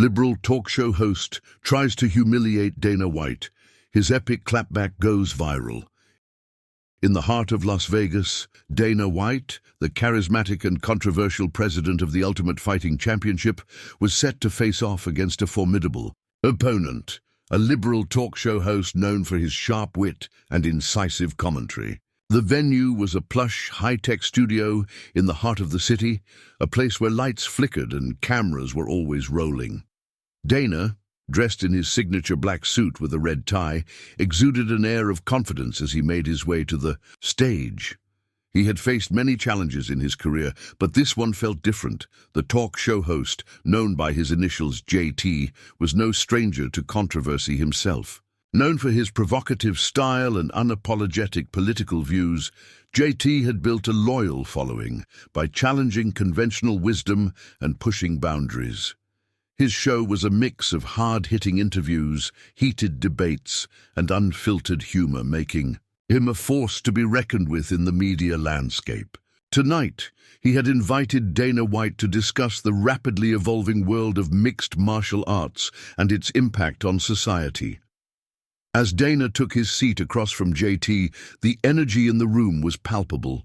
Liberal talk show host tries to humiliate Dana White. His epic clapback goes viral. In the heart of Las Vegas, Dana White, the charismatic and controversial president of the Ultimate Fighting Championship, was set to face off against a formidable opponent, a liberal talk show host known for his sharp wit and incisive commentary. The venue was a plush, high-tech studio in the heart of the city, a place where lights flickered and cameras were always rolling. Dana, dressed in his signature black suit with a red tie, exuded an air of confidence as he made his way to the stage. He had faced many challenges in his career, but this one felt different. The talk show host, known by his initials JT, was no stranger to controversy himself. Known for his provocative style and unapologetic political views, JT had built a loyal following by challenging conventional wisdom and pushing boundaries. His show was a mix of hard-hitting interviews, heated debates, and unfiltered humor, making him a force to be reckoned with in the media landscape. Tonight, he had invited Dana White to discuss the rapidly evolving world of mixed martial arts and its impact on society. As Dana took his seat across from JT, the energy in the room was palpable.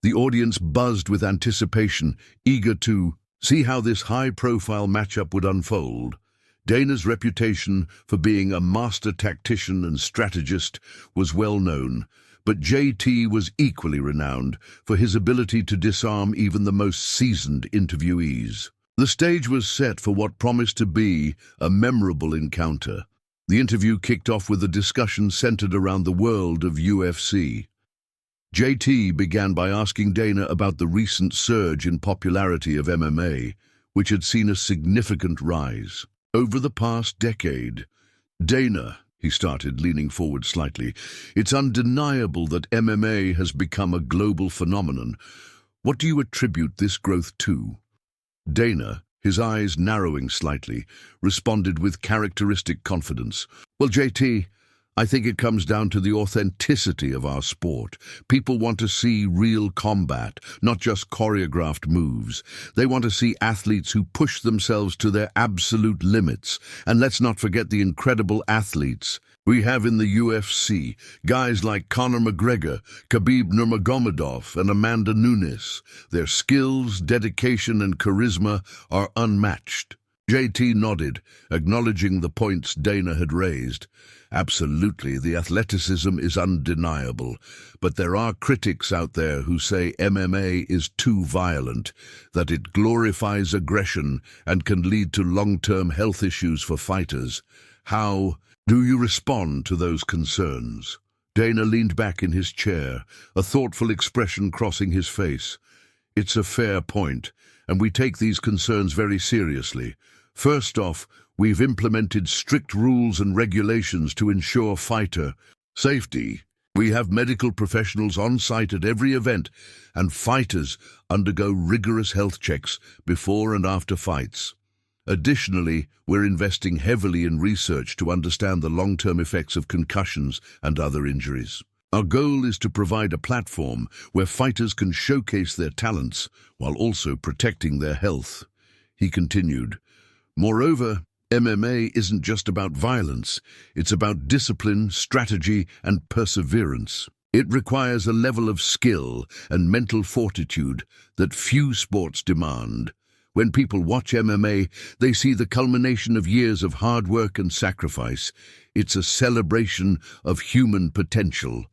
The audience buzzed with anticipation, eager to see how this high-profile matchup would unfold. Dana's reputation for being a master tactician and strategist was well known, but JT was equally renowned for his ability to disarm even the most seasoned interviewees. The stage was set for what promised to be a memorable encounter. The interview kicked off with a discussion centered around the world of UFC. JT began by asking Dana about the recent surge in popularity of MMA, which had seen a significant rise. Over the past decade, Dana, he started, leaning forward slightly, it's undeniable that MMA has become a global phenomenon. What do you attribute this growth to? Dana, his eyes narrowing slightly, responded with characteristic confidence. Well, JT, I think it comes down to the authenticity of our sport. People want to see real combat, not just choreographed moves. They want to see athletes who push themselves to their absolute limits. And let's not forget the incredible athletes we have in the UFC, guys like Conor McGregor, Khabib Nurmagomedov, and Amanda Nunes. Their skills, dedication, and charisma are unmatched. JT nodded, acknowledging the points Dana had raised. Absolutely, the athleticism is undeniable, but there are critics out there who say MMA is too violent, that it glorifies aggression and can lead to long-term health issues for fighters. How do you respond to those concerns? Dana leaned back in his chair, a thoughtful expression crossing his face. It's a fair point, and we take these concerns very seriously. First off, we've implemented strict rules and regulations to ensure fighter safety. We have medical professionals on site at every event, and fighters undergo rigorous health checks before and after fights. Additionally, we're investing heavily in research to understand the long-term effects of concussions and other injuries. Our goal is to provide a platform where fighters can showcase their talents while also protecting their health. He continued, moreover, MMA isn't just about violence, it's about discipline, strategy, and perseverance. It requires a level of skill and mental fortitude that few sports demand. When people watch MMA, they see the culmination of years of hard work and sacrifice. It's a celebration of human potential.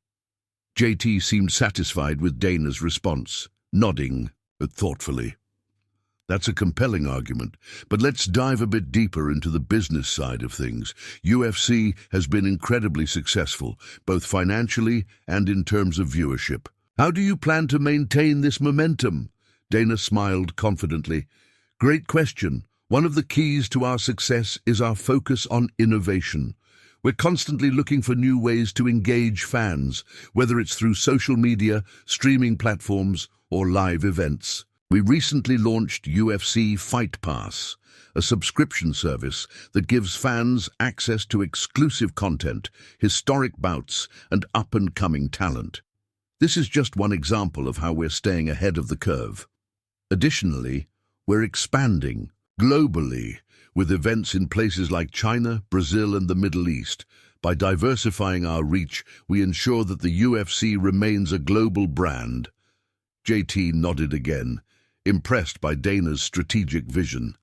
JT seemed satisfied with Dana's response, nodding thoughtfully. That's a compelling argument, but let's dive a bit deeper into the business side of things. UFC has been incredibly successful, both financially and in terms of viewership. How do you plan to maintain this momentum? Dana smiled confidently. Great question. One of the keys to our success is our focus on innovation. We're constantly looking for new ways to engage fans, whether it's through social media, streaming platforms, or live events. We recently launched UFC Fight Pass, a subscription service that gives fans access to exclusive content, historic bouts, and up-and-coming talent. This is just one example of how we're staying ahead of the curve. Additionally, we're expanding globally with events in places like China, Brazil, and the Middle East. By diversifying our reach, we ensure that the UFC remains a global brand. JT nodded again, impressed by Dana's strategic vision.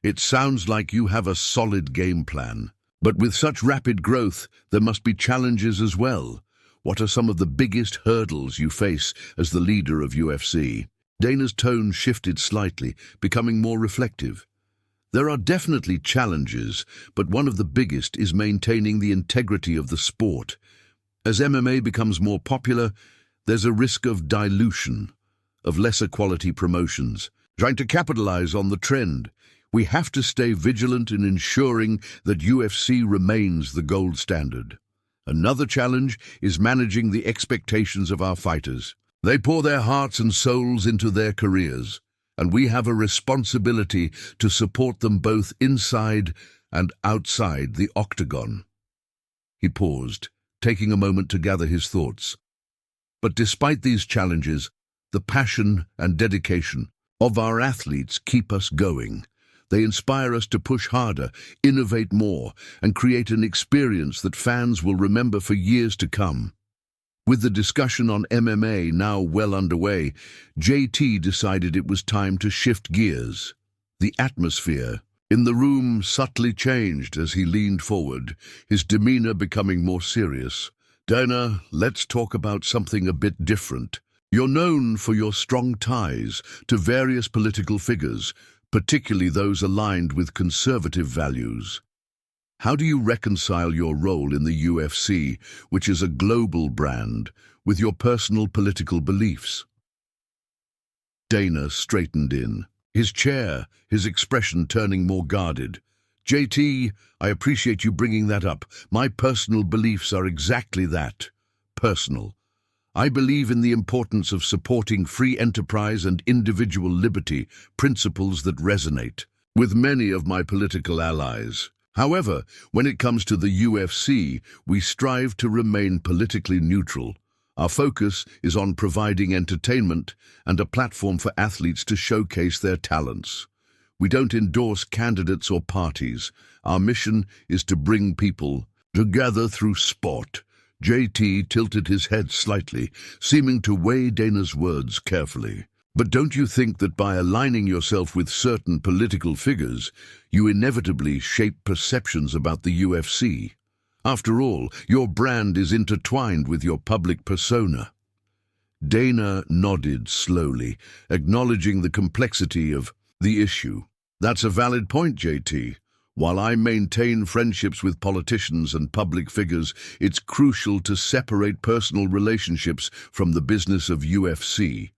It sounds like you have a solid game plan. But with such rapid growth, there must be challenges as well. What are some of the biggest hurdles you face as the leader of UFC? Dana's tone shifted slightly, becoming more reflective. There are definitely challenges, but one of the biggest is maintaining the integrity of the sport. As MMA becomes more popular, there's a risk of dilution, of lesser quality promotions. Trying to capitalize on the trend, we have to stay vigilant in ensuring that UFC remains the gold standard. Another challenge is managing the expectations of our fighters. They pour their hearts and souls into their careers, and we have a responsibility to support them both inside and outside the octagon. He paused, taking a moment to gather his thoughts. But despite these challenges, the passion and dedication of our athletes keep us going. They inspire us to push harder, innovate more, and create an experience that fans will remember for years to come. With the discussion on MMA now well underway, JT decided it was time to shift gears. The atmosphere in the room subtly changed as he leaned forward, his demeanor becoming more serious. Dana, let's talk about something a bit different. You're known for your strong ties to various political figures, particularly those aligned with conservative values. How do you reconcile your role in the UFC, which is a global brand, with your personal political beliefs? Dana straightened in, his chair, his expression turning more guarded. JT, I appreciate you bringing that up. My personal beliefs are exactly that, personal. I believe in the importance of supporting free enterprise and individual liberty, principles that resonate with many of my political allies. However, when it comes to the UFC, we strive to remain politically neutral. Our focus is on providing entertainment and a platform for athletes to showcase their talents. We don't endorse candidates or parties. Our mission is to bring people together through sport. JT tilted his head slightly, seeming to weigh Dana's words carefully. But don't you think that by aligning yourself with certain political figures, you inevitably shape perceptions about the UFC? After all, your brand is intertwined with your public persona. Dana nodded slowly, acknowledging the complexity of the issue. That's a valid point, JT. While I maintain friendships with politicians and public figures, it's crucial to separate personal relationships from the business of UFC.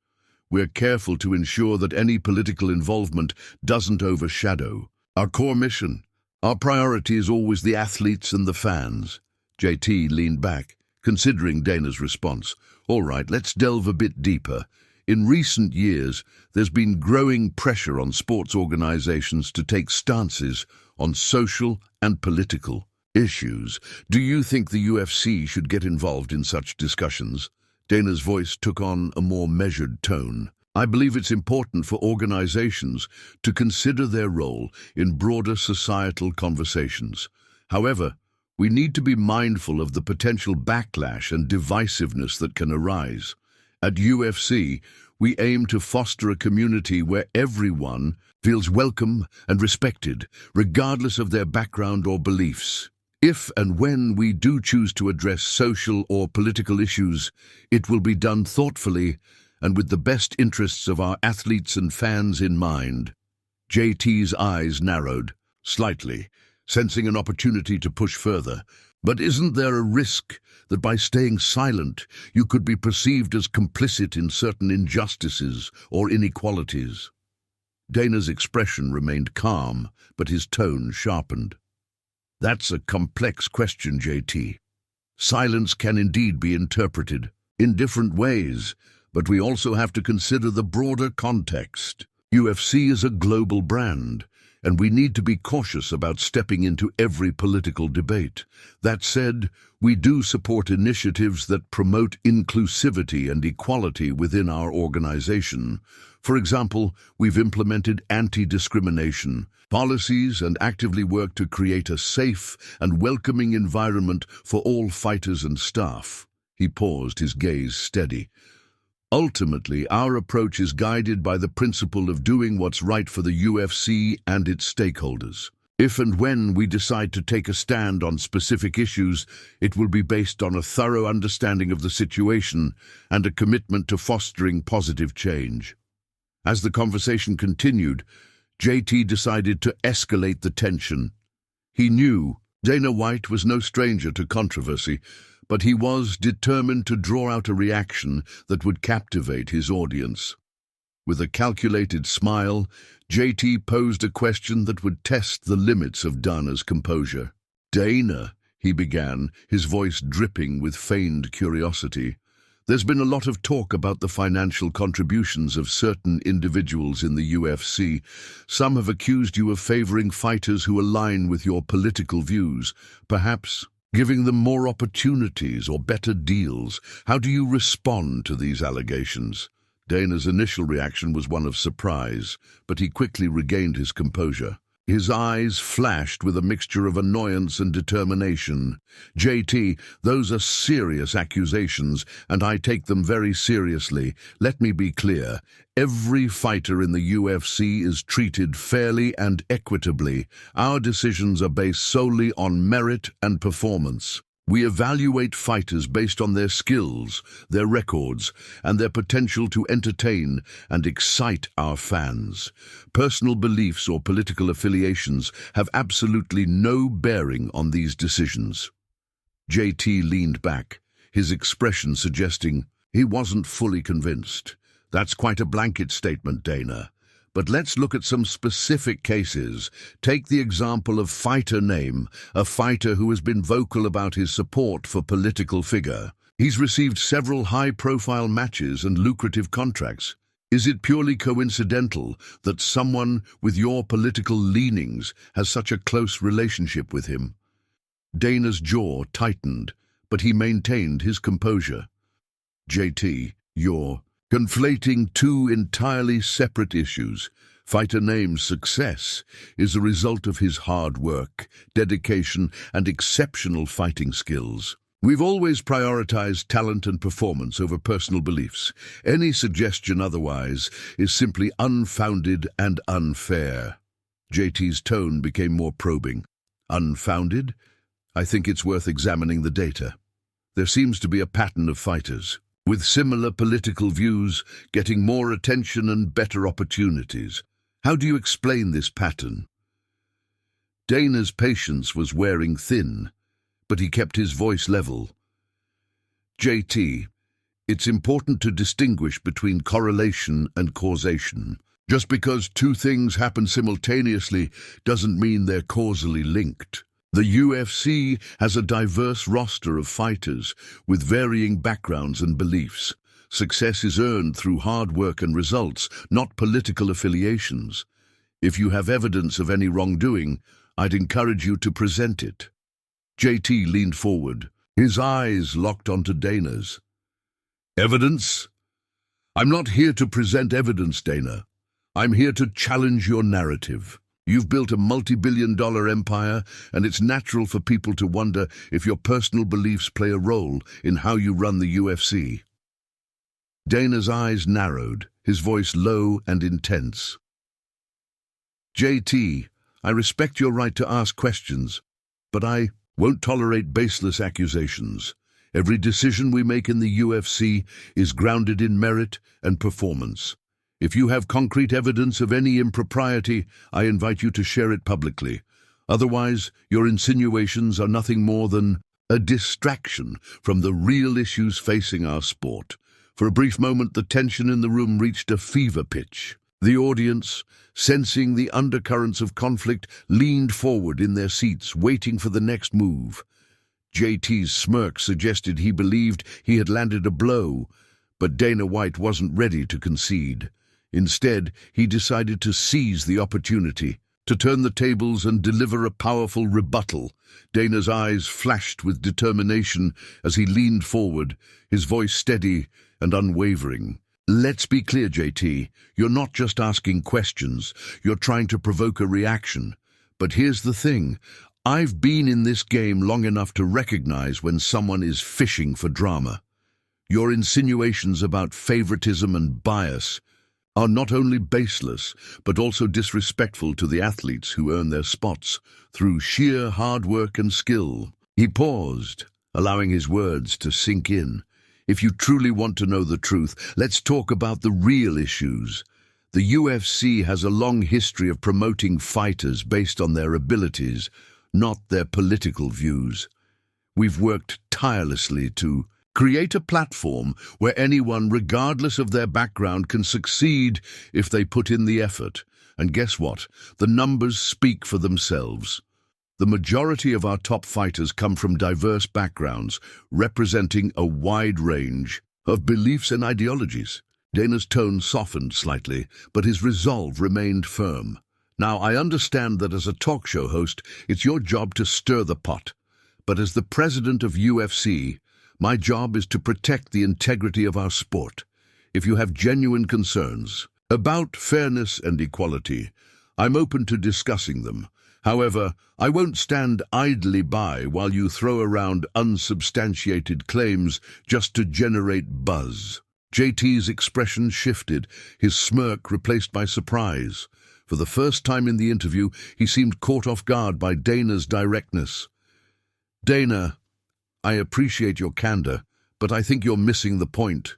We're careful to ensure that any political involvement doesn't overshadow our core mission. Our priority is always the athletes and the fans. JT leaned back, considering Dana's response. All right, let's delve a bit deeper. In recent years, there's been growing pressure on sports organizations to take stances on social and political issues. Do you think the UFC should get involved in such discussions? Dana's voice took on a more measured tone. I believe it's important for organizations to consider their role in broader societal conversations. However, we need to be mindful of the potential backlash and divisiveness that can arise. At UFC, we aim to foster a community where everyone feels welcome and respected, regardless of their background or beliefs. If and when we do choose to address social or political issues, it will be done thoughtfully and with the best interests of our athletes and fans in mind. JT's eyes narrowed slightly, sensing an opportunity to push further. But isn't there a risk that by staying silent, you could be perceived as complicit in certain injustices or inequalities? Dana's expression remained calm, but his tone sharpened. That's a complex question, JT. Silence can indeed be interpreted in different ways, but we also have to consider the broader context. UFC is a global brand. and we need to be cautious about stepping into every political debate. That said, we do support initiatives that promote inclusivity and equality within our organization. For example, we've implemented anti-discrimination policies and actively work to create a safe and welcoming environment for all fighters and staff. He paused, his gaze steady. Ultimately, our approach is guided by the principle of doing what's right for the UFC and its stakeholders. If and when we decide to take a stand on specific issues, it will be based on a thorough understanding of the situation and a commitment to fostering positive change. As the conversation continued, JT decided to escalate the tension. He knew Dana White was no stranger to controversy, but he was determined to draw out a reaction that would captivate his audience. With a calculated smile, JT posed a question that would test the limits of Dana's composure. "Dana," he began, his voice dripping with feigned curiosity, "there's been a lot of talk about the financial contributions of certain individuals in the UFC. Some have accused you of favoring fighters who align with your political views, perhaps giving them more opportunities or better deals. How do you respond to these allegations?" Dana's initial reaction was one of surprise, but he quickly regained his composure. His eyes flashed with a mixture of annoyance and determination. "JT, those are serious accusations, and I take them very seriously. Let me be clear. Every fighter in the UFC is treated fairly and equitably. Our decisions are based solely on merit and performance. We evaluate fighters based on their skills, their records, and their potential to entertain and excite our fans. Personal beliefs or political affiliations have absolutely no bearing on these decisions." JT leaned back, his expression suggesting he wasn't fully convinced. "That's quite a blanket statement, Dana. But let's look at some specific cases. Take the example of fighter name, a fighter who has been vocal about his support for political figure. He's received several high-profile matches and lucrative contracts. Is it purely coincidental that someone with your political leanings has such a close relationship with him?" Dana's jaw tightened, but he maintained his composure. "JT, you're conflating two entirely separate issues. Fighter name's success is a result of his hard work, dedication, and exceptional fighting skills. We've always prioritized talent and performance over personal beliefs. Any suggestion otherwise is simply unfounded and unfair." JT's tone became more probing. "Unfounded? I think it's worth examining the data. There seems to be a pattern of fighters with similar political views getting more attention and better opportunities. How do you explain this pattern?" Dana's patience was wearing thin, but he kept his voice level. "JT, it's important to distinguish between correlation and causation. Just because two things happen simultaneously doesn't mean they're causally linked. The UFC has a diverse roster of fighters with varying backgrounds and beliefs. Success is earned through hard work and results, not political affiliations. If you have evidence of any wrongdoing, I'd encourage you to present it." JT leaned forward, his eyes locked onto Dana's. "Evidence? I'm not here to present evidence, Dana. I'm here to challenge your narrative. You've built a multi-billion-dollar empire, and it's natural for people to wonder if your personal beliefs play a role in how you run the UFC." Dana's eyes narrowed, his voice low and intense. "JT, I respect your right to ask questions, but I won't tolerate baseless accusations. Every decision we make in the UFC is grounded in merit and performance. If you have concrete evidence of any impropriety, I invite you to share it publicly. Otherwise, your insinuations are nothing more than a distraction from the real issues facing our sport." For a brief moment, the tension in the room reached a fever pitch. The audience, sensing the undercurrents of conflict, leaned forward in their seats, waiting for the next move. JT's smirk suggested he believed he had landed a blow, but Dana White wasn't ready to concede. Instead, he decided to seize the opportunity. to turn the tables and deliver a powerful rebuttal. Dana's eyes flashed with determination as he leaned forward, his voice steady and unwavering. Let's be clear, JT. You're not just asking questions. You're trying to provoke a reaction. But here's the thing. I've been in this game long enough to recognize when someone is fishing for drama. Your insinuations about favoritism and bias are not only baseless, but also disrespectful to the athletes who earn their spots through sheer hard work and skill. He paused, allowing his words to sink in. If you truly want to know the truth, let's talk about the real issues. The UFC has a long history of promoting fighters based on their abilities, not their political views. We've worked tirelessly to create a platform where anyone, regardless of their background, can succeed if they put in the effort. And guess what? The numbers speak for themselves. The majority of our top fighters come from diverse backgrounds, representing a wide range of beliefs and ideologies. Dana's tone softened slightly, but his resolve remained firm. Now, I understand that as a talk show host, it's your job to stir the pot. But as the president of UFC, my job is to protect the integrity of our sport. If you have genuine concerns about fairness and equality, I'm open to discussing them. However, I won't stand idly by while you throw around unsubstantiated claims just to generate buzz. JT's expression shifted, his smirk replaced by surprise. For the first time in the interview, he seemed caught off guard by Dana's directness. Dana, I appreciate your candor, but I think you're missing the point.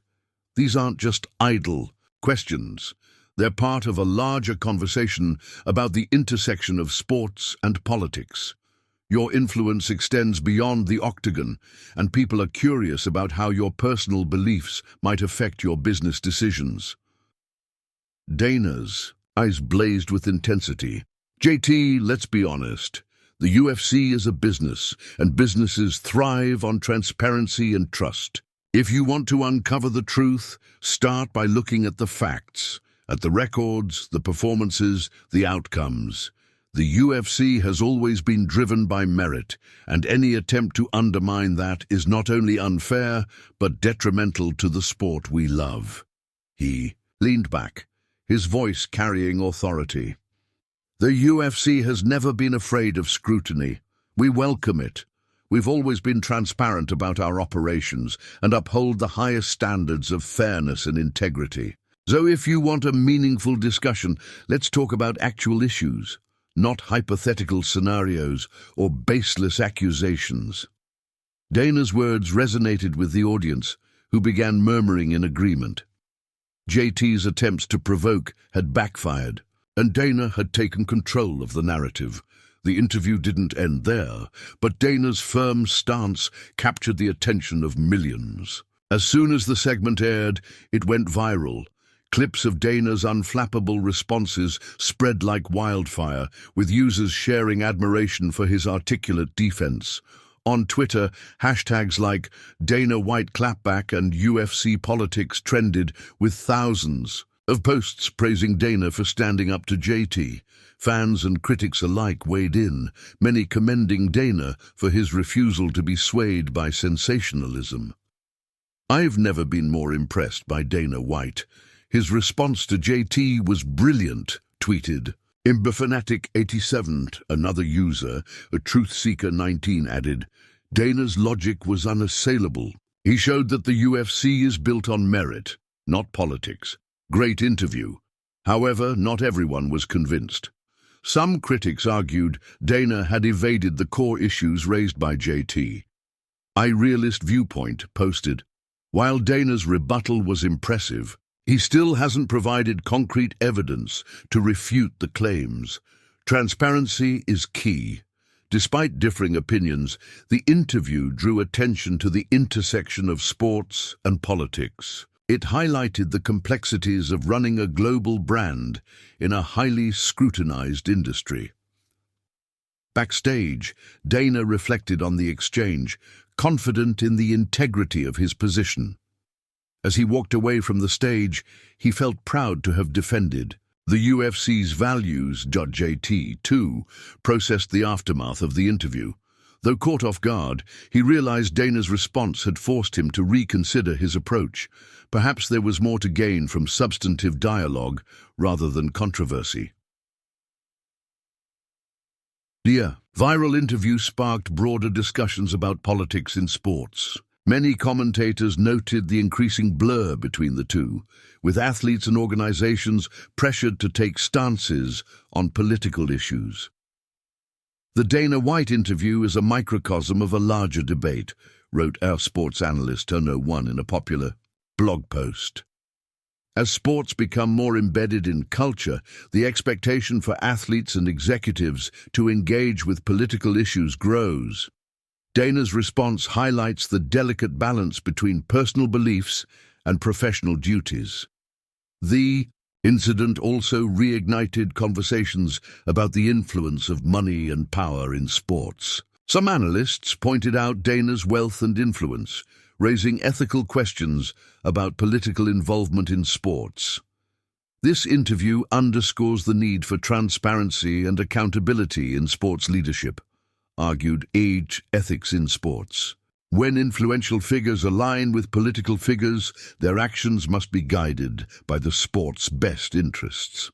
These aren't just idle questions. They're part of a larger conversation about the intersection of sports and politics. Your influence extends beyond the octagon, and people are curious about how your personal beliefs might affect your business decisions. Dana's eyes blazed with intensity. JT, let's be honest. The UFC is a business, and businesses thrive on transparency and trust. If you want to uncover the truth, start by looking at the facts, at the records, the performances, the outcomes. The UFC has always been driven by merit, and any attempt to undermine that is not only unfair, but detrimental to the sport we love. He leaned back, his voice carrying authority. The UFC has never been afraid of scrutiny. We welcome it. We've always been transparent about our operations and uphold the highest standards of fairness and integrity. So if you want a meaningful discussion, let's talk about actual issues, not hypothetical scenarios or baseless accusations. Dana's words resonated with the audience, who began murmuring in agreement. JT's attempts to provoke had backfired, and Dana had taken control of the narrative. The interview didn't end there, but Dana's firm stance captured the attention of millions. As soon as the segment aired, it went viral. Clips of Dana's unflappable responses spread like wildfire, with users sharing admiration for his articulate defense. On Twitter, hashtags like Dana White Clapback and UFC Politics trended, with thousands of posts praising Dana for standing up to JT. Fans and critics alike weighed in, many commending Dana for his refusal to be swayed by sensationalism. I've never been more impressed by Dana White. His response to JT was brilliant, tweeted Imberfanatic87, another user, a Truthseeker19, added, Dana's logic was unassailable. He showed that the UFC is built on merit, not politics. Great interview. However, not everyone was convinced. Some critics argued Dana had evaded the core issues raised by JT. iRealist Viewpoint posted, while Dana's rebuttal was impressive, he still hasn't provided concrete evidence to refute the claims. Transparency is key. Despite differing opinions, the interview drew attention to the intersection of sports and politics. It highlighted the complexities of running a global brand in a highly scrutinized industry. Backstage, Dana reflected on the exchange, confident in the integrity of his position. As he walked away from the stage, he felt proud to have defended The UFC's values.jt, too, processed the aftermath of the interview. Though caught off guard, he realized Dana's response had forced him to reconsider his approach. Perhaps there was more to gain from substantive dialogue rather than controversy. The viral interview sparked broader discussions about politics in sports. Many commentators noted the increasing blur between the two, with athletes and organizations pressured to take stances on political issues. The Dana White interview is a microcosm of a larger debate, wrote our sports analyst Turno1 in a popular blog post. As sports become more embedded in culture, the expectation for athletes and executives to engage with political issues grows. Dana's response highlights the delicate balance between personal beliefs and professional duties. The incident also reignited conversations about the influence of money and power in sports. Some analysts pointed out Dana's wealth and influence, raising ethical questions about political involvement in sports. This interview underscores the need for transparency and accountability in sports leadership, argued Age Ethics in Sports. When influential figures align with political figures, their actions must be guided by the sport's best interests.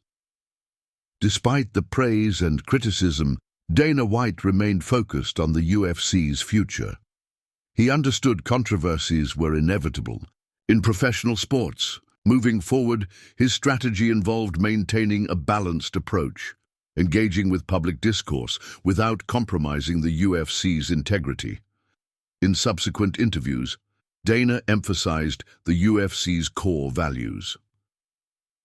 Despite the praise and criticism, Dana White remained focused on the UFC's future. He understood controversies were inevitable. In professional sports, moving forward, his strategy involved maintaining a balanced approach, engaging with public discourse without compromising the UFC's integrity. In subsequent interviews, Dana emphasized the UFC's core values.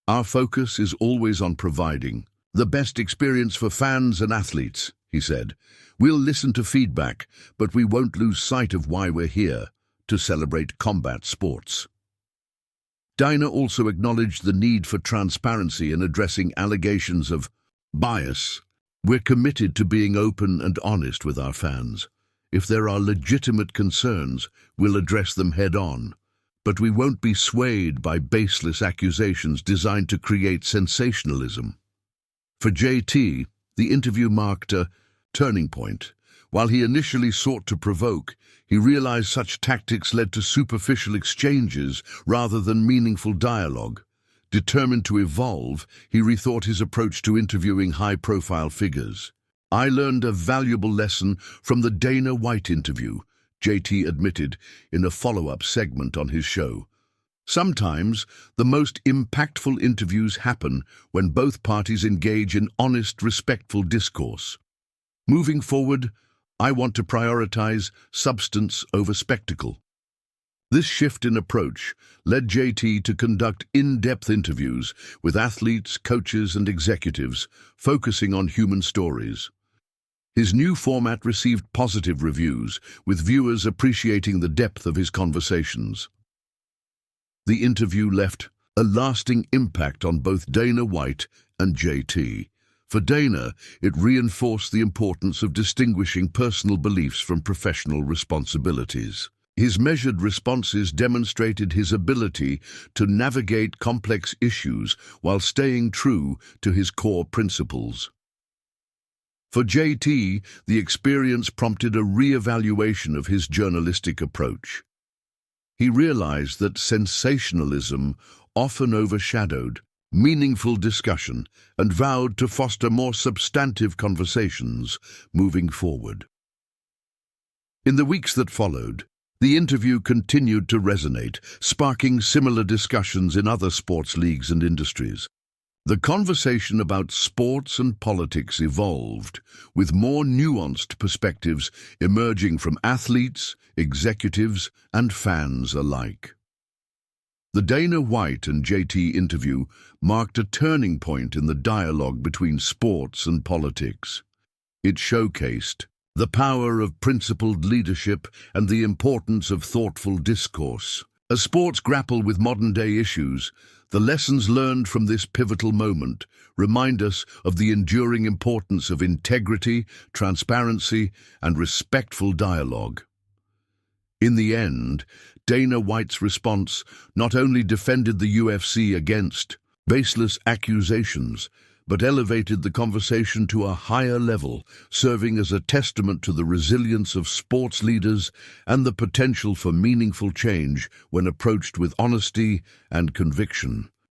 "Our focus is always on providing the best experience for fans and athletes," he said. "We'll listen to feedback, but we won't lose sight of why we're here, to celebrate combat sports." Dana also acknowledged the need for transparency in addressing allegations of bias. "We're committed to being open and honest with our fans. If there are legitimate concerns, we'll address them head-on. But we won't be swayed by baseless accusations designed to create sensationalism." For JT, the interview marked a turning point. While he initially sought to provoke, he realized such tactics led to superficial exchanges rather than meaningful dialogue. Determined to evolve, he rethought his approach to interviewing high-profile figures. "I learned a valuable lesson from the Dana White interview," JT admitted in a follow-up segment on his show. "Sometimes, the most impactful interviews happen when both parties engage in honest, respectful discourse. Moving forward, I want to prioritize substance over spectacle." This shift in approach led JT to conduct in-depth interviews with athletes, coaches, and executives, focusing on human stories. His new format received positive reviews, with viewers appreciating the depth of his conversations. The interview left a lasting impact on both Dana White and JT. For Dana, it reinforced the importance of distinguishing personal beliefs from professional responsibilities. His measured responses demonstrated his ability to navigate complex issues while staying true to his core principles. For JT, the experience prompted a re-evaluation of his journalistic approach. He realized that sensationalism often overshadowed meaningful discussion and vowed to foster more substantive conversations moving forward. In the weeks that followed, the interview continued to resonate, sparking similar discussions in other sports leagues and industries. The conversation about sports and politics evolved, with more nuanced perspectives emerging from athletes, executives, and fans alike. The Dana White and JT interview marked a turning point in the dialogue between sports and politics. It showcased the power of principled leadership and the importance of thoughtful discourse. As sports grapple with modern-day issues, the lessons learned from this pivotal moment remind us of the enduring importance of integrity, transparency, and respectful dialogue. In the end, Dana White's response not only defended the UFC against baseless accusations, but elevated the conversation to a higher level, serving as a testament to the resilience of sports leaders and the potential for meaningful change when approached with honesty and conviction.